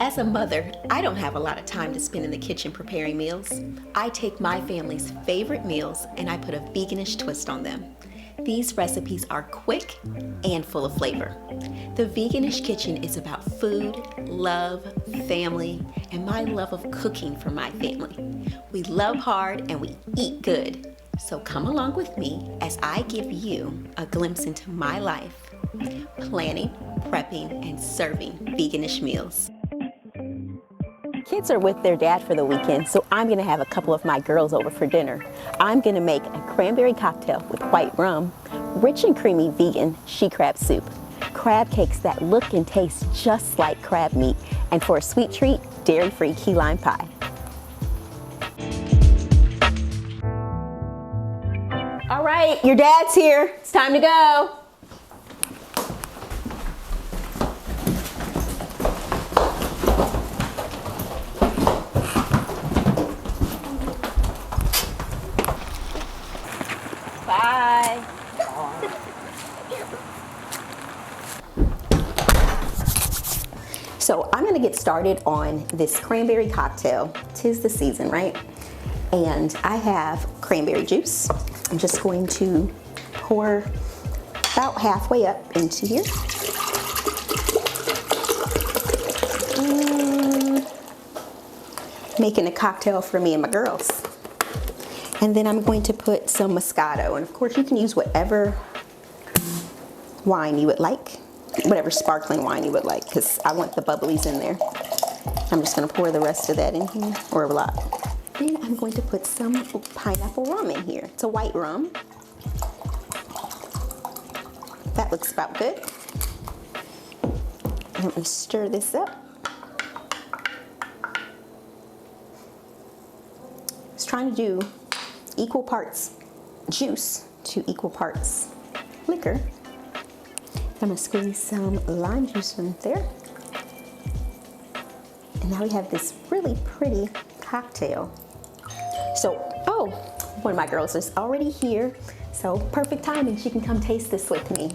As a mother, I don't have a lot of time to spend in the kitchen preparing meals. I take my family's favorite meals and I put a veganish twist on them. These recipes are quick and full of flavor. The Veganish kitchen is about food, love, family, and my love of cooking for my family. We love hard and we eat good. So come along with me as I give you a glimpse into my life, planning, prepping, and serving Veganish meals. Kids are with their dad for the weekend, so I'm gonna have a couple of my girls over for dinner. I'm gonna make a cranberry cocktail with white rum, rich and creamy vegan she crab soup, crab cakes that look and taste just like crab meat, and for a sweet treat, dairy-free key lime pie. All right, your dad's here. It's time to go. Bye. So I'm gonna get started on this cranberry cocktail. 'Tis the season, right? And I have cranberry juice. I'm just going to pour about halfway up into here. Making a cocktail for me and my girls. And then I'm going to put some Moscato, and of course you can use whatever wine you would like, whatever sparkling wine you would like, because I want the bubblies in there. I'm just going to pour the rest of that in here, or a lot. Then I'm going to put some pineapple rum in here. It's a white rum. That looks about good. And let me stir this up. I was trying to do equal parts juice to equal parts liquor. I'm gonna squeeze some lime juice in there. And now we have this really pretty cocktail. So, oh, one of my girls is already here. So perfect timing, she can come taste this with me.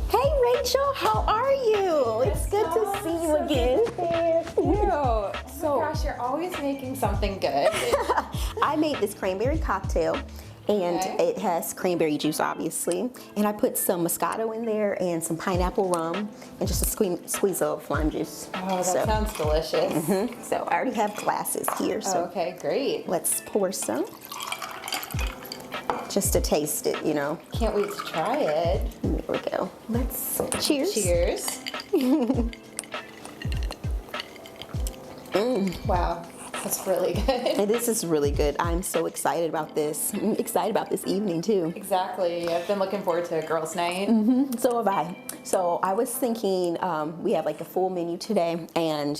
Hey Rachel, how are you? It's good to see you again. Thank you. So, gosh, you're always making something good. I made this cranberry cocktail, and it has cranberry juice, obviously. And I put some Moscato in there and some pineapple rum and just a squeeze of lime juice. Oh, that sounds delicious. So I already have glasses here. So okay, great. let's pour some. Just to taste it, you know. Can't wait to try it. There we go. Let's cheers. Cheers. Wow, that's really good. And this is really good. I'm so excited about this. I'm excited about this evening too. Exactly. I've been looking forward to girls' night. So have I. So I was thinking we have like a full menu today, and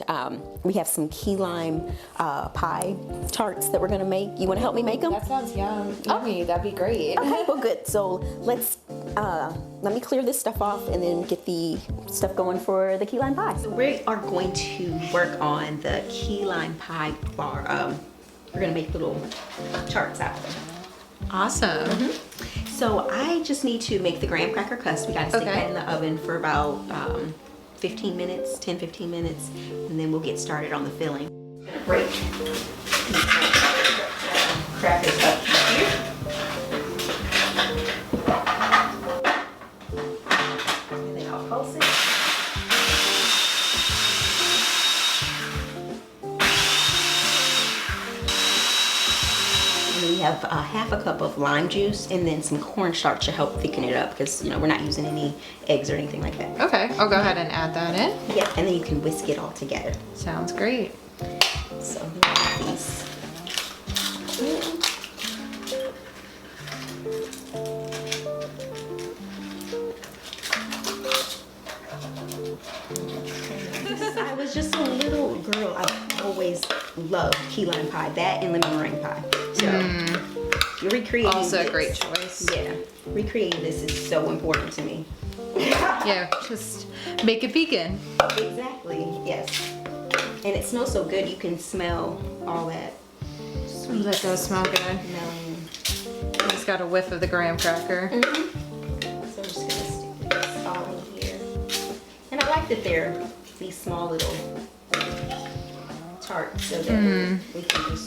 we have some key lime pie tarts that we're gonna make. You wanna help me make them? That sounds yummy. That'd be great. Okay, well good. So let me clear this stuff off and then get the stuff going for the key lime pie. So we are going to work on the key lime pie bar. We're gonna make little tarts out of them. Awesome. So I just need to make the graham cracker crust. We gotta stick that in the oven for about 15 minutes, 10-15 minutes, and then we'll get started on the filling. I'm gonna break these crackers up here. And then I'll pulse it. We have half a cup of lime juice and then some cornstarch to help thicken it up, because we're not using any eggs or anything like that. Okay, I'll go ahead and add that in. Yep, and then you can whisk it all together. Sounds great. So we have these. I was just a little girl. I've always loved key lime pie, that and lemon meringue pie. So recreating Also this, a great choice. Yeah, recreating this is so important to me. Yeah, just make it vegan. Exactly, yes. And it smells so good. You can smell all that Ooh, that does smell good. melon. Just got a whiff of the graham cracker. So I'm just gonna stick this all in here. And I like that they're these small little tarts so that we can just.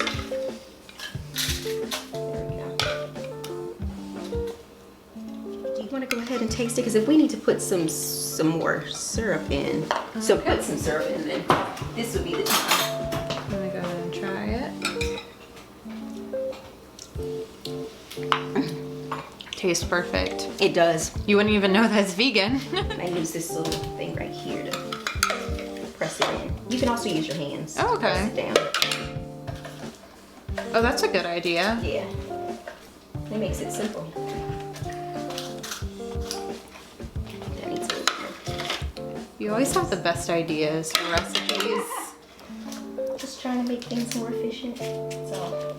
There we go. Do you want to go ahead and taste it? Because if we need to put some more syrup in, so put some syrup in, then this would be the time. I'm gonna go ahead and try it. Tastes perfect. It does. You wouldn't even know that's vegan. I use this little thing right here to press it in. You can also use your hands to okay. press it down. Oh, that's a good idea. Yeah. It makes it simple. That needs a little more. You always have the best ideas for recipes. Just trying to make things more efficient. So,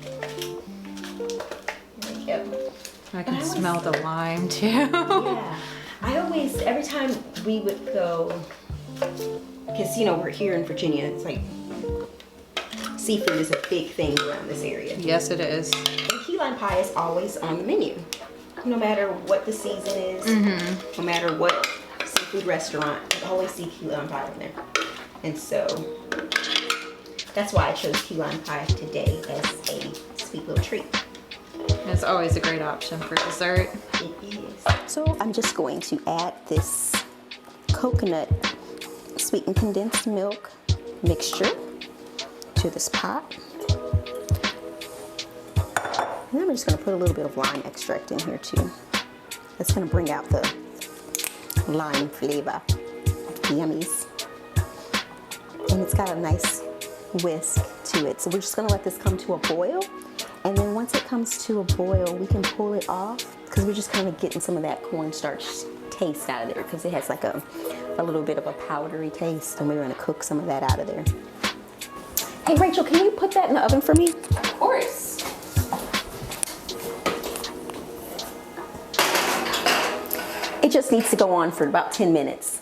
there we go. I can smell the lime too. Yeah. I always, every time we would go, because we're here in Virginia, it's like seafood is a big thing around this area. Yes, it is. And key lime pie is always on the menu. No matter what the season is, no matter what seafood restaurant, you always see key lime pie in there. And so that's why I chose key lime pie today as a sweet little treat. It's always a great option for dessert. It is. So I'm just going to add this coconut sweetened condensed milk mixture to this pot. And then I'm just going to put a little bit of lime extract in here too. That's going to bring out the lime flavor. Yummies. And it's got a nice whisk to it. So we're just going to let this come to a boil. And then once it comes to a boil, we can pull it off because we're just kind of getting some of that cornstarch taste out of there because it has like a little bit of a powdery taste, and we're going to cook some of that out of there. Hey Rachel, can you put that in the oven for me? Of course. It just needs to go on for about 10 minutes.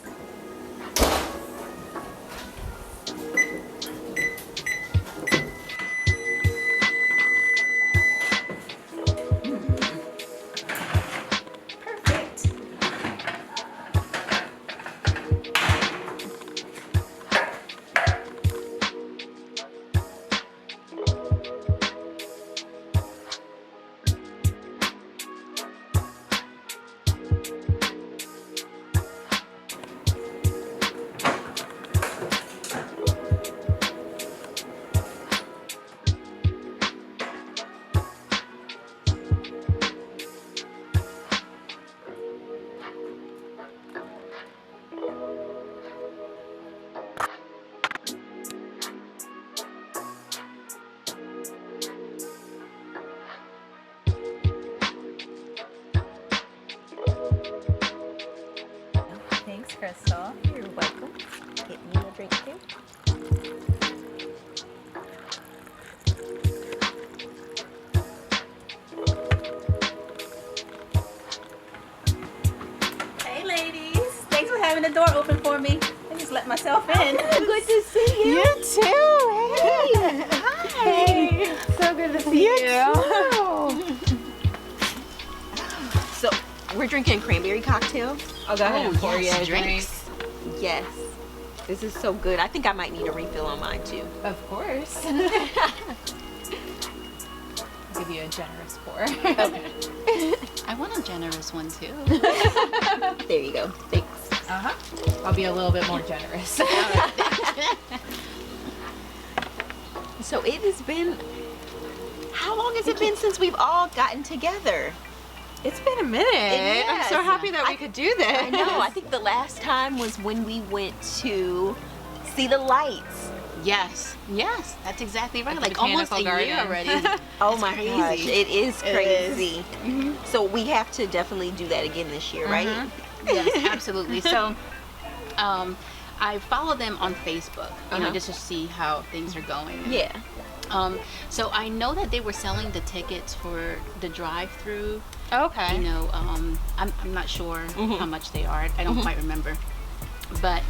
Crystal. You're welcome. Get me a drink too. Hey ladies, thanks for having the door open for me. I just let myself in. Good to see you. You too. Hey. Hi. So good to see you. So we're drinking Cranberry Cocktail. I'll go ahead and pour you a drinks. Yes. This is so good. I think I might need a refill on mine too. Of course. I'll give you a generous pour. Okay. I want a generous one too. There you go. Thanks. I'll be a little bit more generous. So it has been, how long has it been since we've all gotten together? It's been a minute. It I'm so has. happy that we could do this. I know. I think the last time was when we went to see the lights. Yes, that's exactly right. At the Like almost a botanical year garden. already. Oh my crazy. gosh, it is It crazy. So we have to definitely do that again this year, right? Yes, absolutely. So, I follow them on Facebook, you know, just to see how things are going. Yeah. So I know that they were selling the tickets for the drive-through. Okay. You know, I'm not sure how much they are. I don't quite remember. But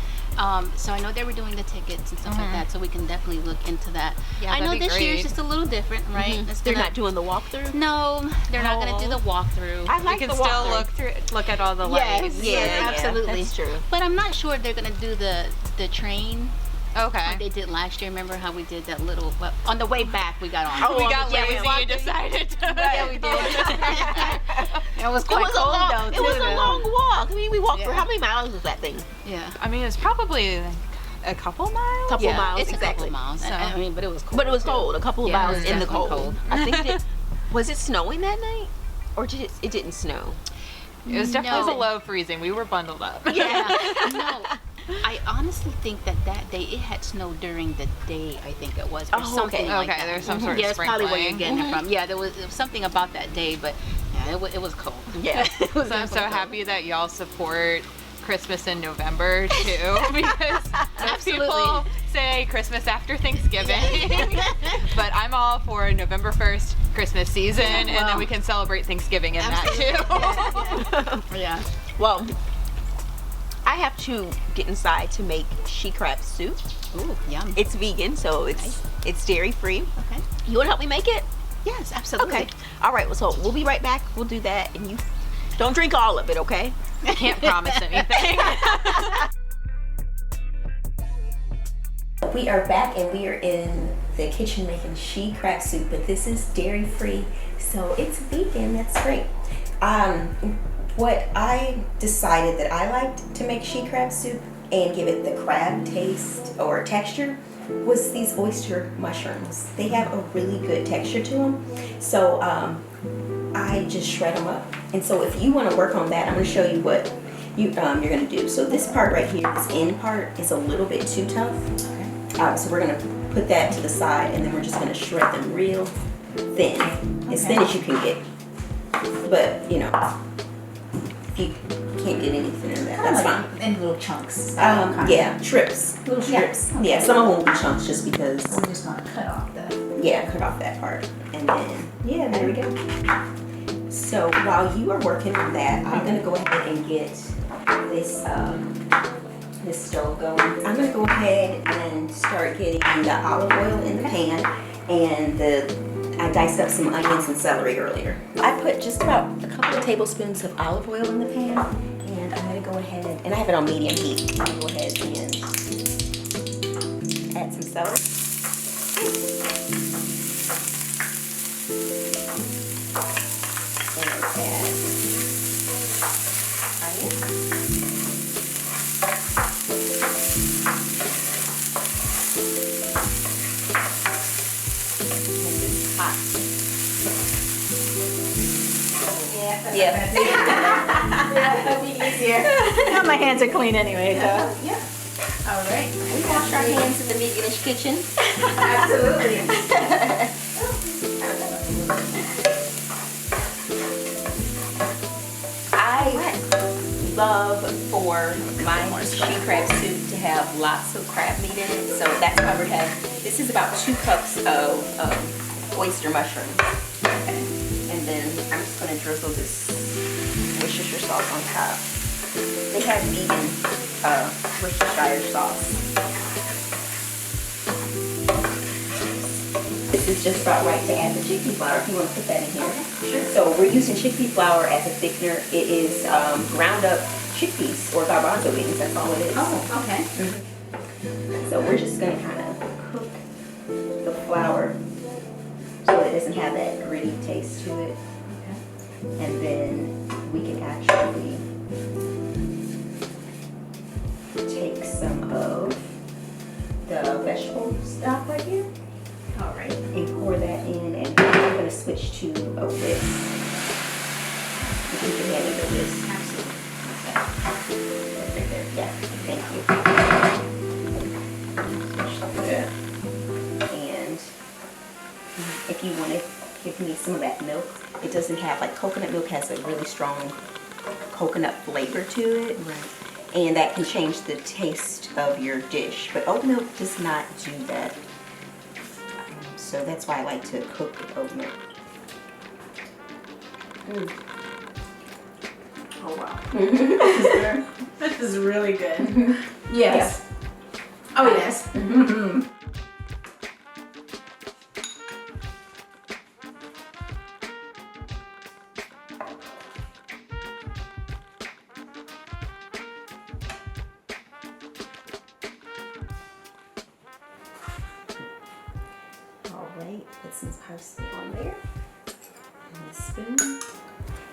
So I know they were doing the tickets and stuff like that, so we can definitely look into that. Yeah, I know that'd be this year's great. just a little different, right? They're not doing the walkthrough? No, they're not going to do the walkthrough. I like You the can still walkthrough. look at all the lights. Yes, absolutely. That's true. But I'm not sure if they're going to do the train. Okay. Like they did last year. Remember how we did that little? Well, on the way back, we got on. Oh, we got yeah, lazy and decided to. Yeah, we did. It was It quite was cold a long, though. it was too, a though. long walk. I mean, we walked Yeah. for how many miles was that thing? Yeah. I mean, it's probably like a couple miles. Couple Yeah, miles, it's exactly. a couple miles. So- I mean, but it was cold. But it was too. cold. A couple of Yeah, miles it was in the definitely cold. I think was it snowing that night, or did it didn't snow? It was definitely No. below freezing. We were bundled up. Yeah. No. I honestly think that day it had snowed during the day. I think it was, or Oh, something okay. like Okay, that. there's some sort of Yeah, that's probably where you're sprinkling. getting it from. Yeah, there was something about that day, but yeah, it was cold. Yeah. It was So I'm so definitely cold. happy that y'all support Christmas in November too, because most people say Christmas after Thanksgiving, but I'm all for November 1st Christmas season, and then we can celebrate Thanksgiving in that too. Yeah. Well, I have to get inside to make she crab soup. Ooh, yum. It's vegan, so it's dairy free. Okay. You want to help me make it? Yes, absolutely. Okay. All right. Well, so we'll be right back. We'll do that, and you don't drink all of it, okay? Can't promise anything. We are back, and we are in the kitchen making she crab soup, but this is dairy free, so it's vegan. That's great. What I decided that I liked to make she crab soup and give it the crab taste or texture was these oyster mushrooms. They have a really good texture to them, so I just shred them up. And so if you want to work on that, I'm going to show you what you're going to do. So this part right here, this end part, is a little bit too tough. So we're going to put that to the side, and then we're just going to shred them real thin, as thin as you can get. But you know, if you can't get any thinner than that, that's fine. In little chunks. Yeah, strips. Little Strips. strips. Okay. Yeah, some of them will be chunks just because. We're just gonna cut off the. Yeah, cut off that part. And then, yeah, there we go. So while you are working on that, I'm going to go ahead and get this this stove going. I'm going to go ahead and start getting the olive oil in the pan, and I diced up some onions and celery earlier. I put just about a couple of tablespoons of olive oil in the pan, and I'm going to go ahead, and I have it on medium heat. I'm going to go ahead and add some celery. And add onion. And it's hot. Yeah. That'll be easier. Now my hands are clean anyway, so. Yeah. All right. We wash our hands in the Veganish kitchen. Absolutely. I love for my she crab soup to have lots of crab meat in it, so that's why we have. This is about 2 cups of oyster mushrooms, and then I'm just going to drizzle this Worcestershire sauce on top. They have vegan Worcestershire sauce. This is just about right to add the chickpea flour if you want to put that in here. Sure. So we're using chickpea flour as a thickener. It is ground up chickpeas or garbanzo beans. That's all it is. Oh, okay. So we're just going to kind of cook the flour so it doesn't have that gritty taste to it. And then we can actually take some of the vegetable stock right here. All right. And pour that in, and I'm going to switch to a whisk. If you can handle the whisk. Absolutely. Right there. Yeah, thank you. Switch to that. And if you want to give me some of that milk, it doesn't have, like coconut milk has a really strong coconut flavor to it. Right. And that can change the taste of your dish. But oat milk does not do that. So that's why I like to cook with oat milk. Oh wow. This is really good. Yes. Oh, yes. All right, put some parsley on there. And a spoon.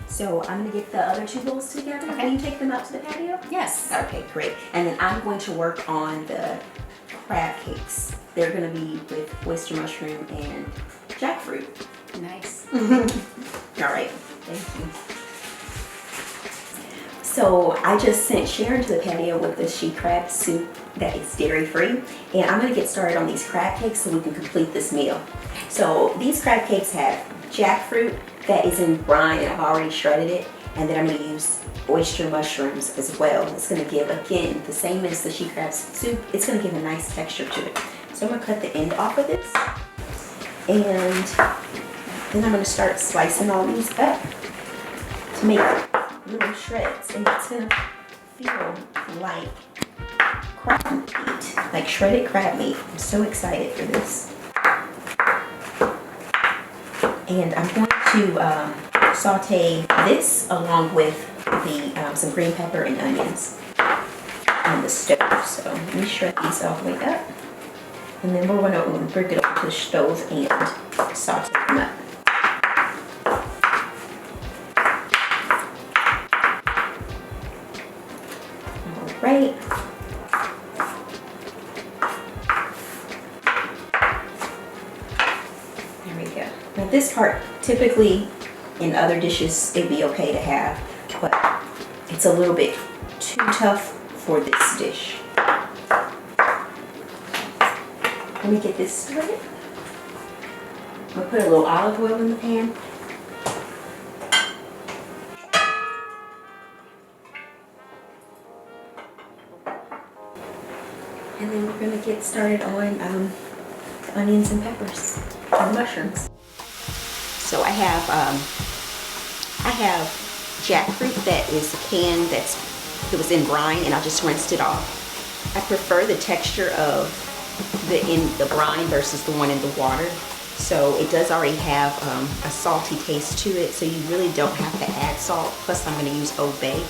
So I'm gonna get the other two bowls together. Okay. Can you take them out to the patio? Yes. Okay, great. And then I'm going to work on the crab cakes. They're gonna be with oyster mushroom and jackfruit. Nice. All right, thank you. So I just sent Sharon to the patio with the she crab soup that is dairy free. And I'm gonna get started on these crab cakes so we can complete this meal. So these crab cakes have jackfruit that is in brine and I've already shredded it. And then I'm gonna use oyster mushrooms as well. It's gonna give, again, the same as the she crab soup. It's gonna give a nice texture to it. So I'm gonna cut the end off of this. And then I'm gonna start slicing all these up to make little shreds. And it's gonna feel like crab meat, like shredded crab meat. I'm so excited for this. And I'm going to saute this along with the some green pepper and onions on the stove. So let me shred these all the way up. And then we're going to bring it over to the stove and saute them up. All right. There we go. Now this part, typically in other dishes, it'd be okay to have, but it's a little bit too tough for this dish. Let me get this started. I'm gonna put a little olive oil in the pan. And then we're gonna get started on the onions and peppers and mushrooms. So I have jackfruit that is canned, it was in brine, and I just rinsed it off. I prefer the texture of the brine versus the one in the water. So it does already have a salty taste to it, so you really don't have to add salt. Plus I'm going to use Old Bay.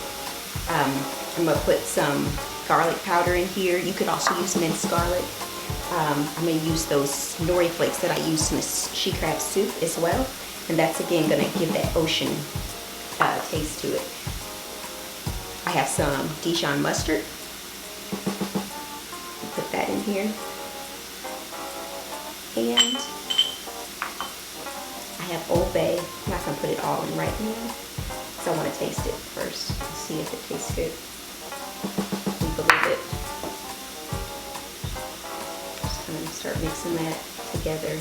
I'm going to put some garlic powder in here. You could also use minced garlic. I'm going to use those nori flakes that I used in the she crab soup as well. And that's again going to give that ocean taste to it. I have some Dijon mustard. Put that in here. And I have Old Bay. I'm not going to put it all in right now, because I want to taste it first and see if it tastes good. Leave a little bit. Just going to start mixing that together.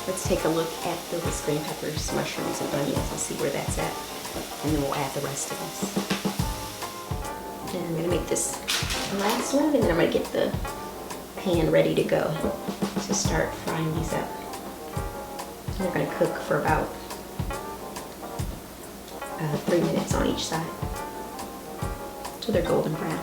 Let's take a look at those green peppers, mushrooms, and onions and see where that's at. And then we'll add the rest of this. And I'm going to make this last one, and then I'm going to get the pan ready to go to start frying these up. And they're going to cook for about 3 minutes on each side till they're golden brown.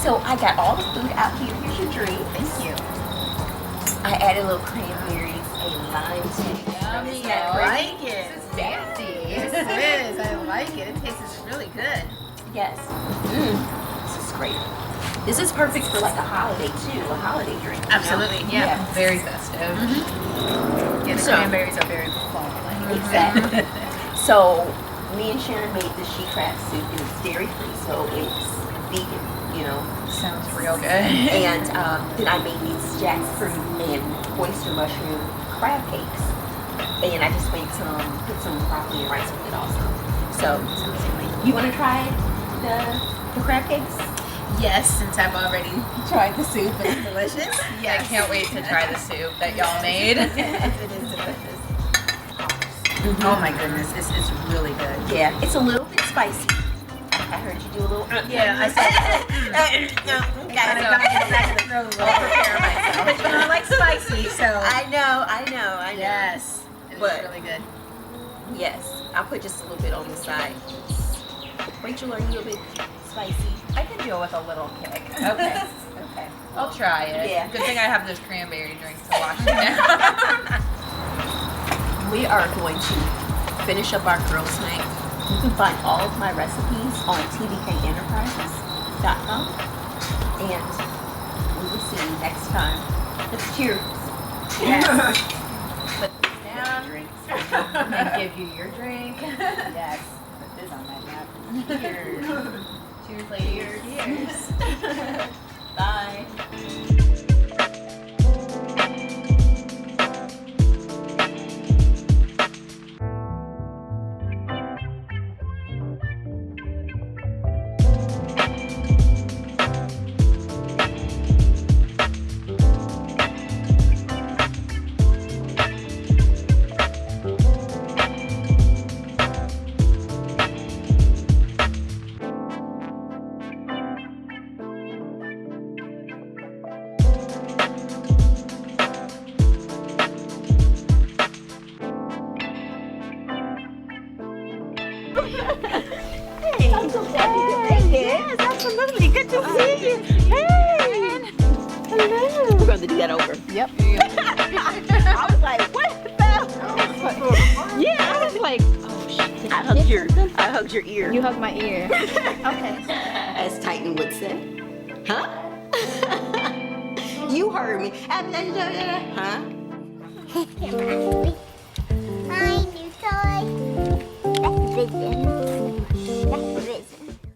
So I got all the food out here. Here's your drink. Thank you. I added a little cranberries, a lime tea. Yummy. I like it. This is fancy. Yes, it is. I like it. It tastes really good. Yes. This is great. This is perfect for like a holiday too, a holiday drink. Absolutely. Yeah. Very festive. Yeah, the cranberries are very fall-like. Exactly. So me and Sharon made the she crab soup. It was dairy free, so it's vegan, you know. Sounds real good. And then I made these jackfruit and oyster mushroom crab cakes. And I just made put some broccoli and rice with it also. So, you want to try the crab cakes? Yes, since I've already tried the soup and it's delicious. I can't wait to try the soup that y'all made. It is delicious. Oh my goodness, this is really good. Yeah, it's a little bit spicy. I heard you do a little. Yeah, I said. Gotta go in the back of the throat. I'll prepare myself. But you know, I like spicy, so. I know. Yes, it is But- really good. Yes, I'll put just a little bit on the side. Rachel, are you a bit spicy? I can deal with a little kick. Okay. I'll try it. Yeah. Good thing I have this cranberry drink to wash it down. We are going to finish up our girls' night. You can find all of my recipes on tvkenterprises.com. And we will see you next time. Let's cheers. Yes. Put this down Drinks. and give you your drink. Yes. Put this on my napkin. Cheers. Cheers, ladies. Cheers. Bye. Hey, I'm so glad you could make it. Yes, absolutely. Good to see you. Hey. Hello. We're going to do that over. Yep. I was like, what the hell? Yeah, I was like, oh shit. I hugged your ear. You hug my ear. Okay. As Titan would say. Huh? You heard me. Huh? My new toy. That's big.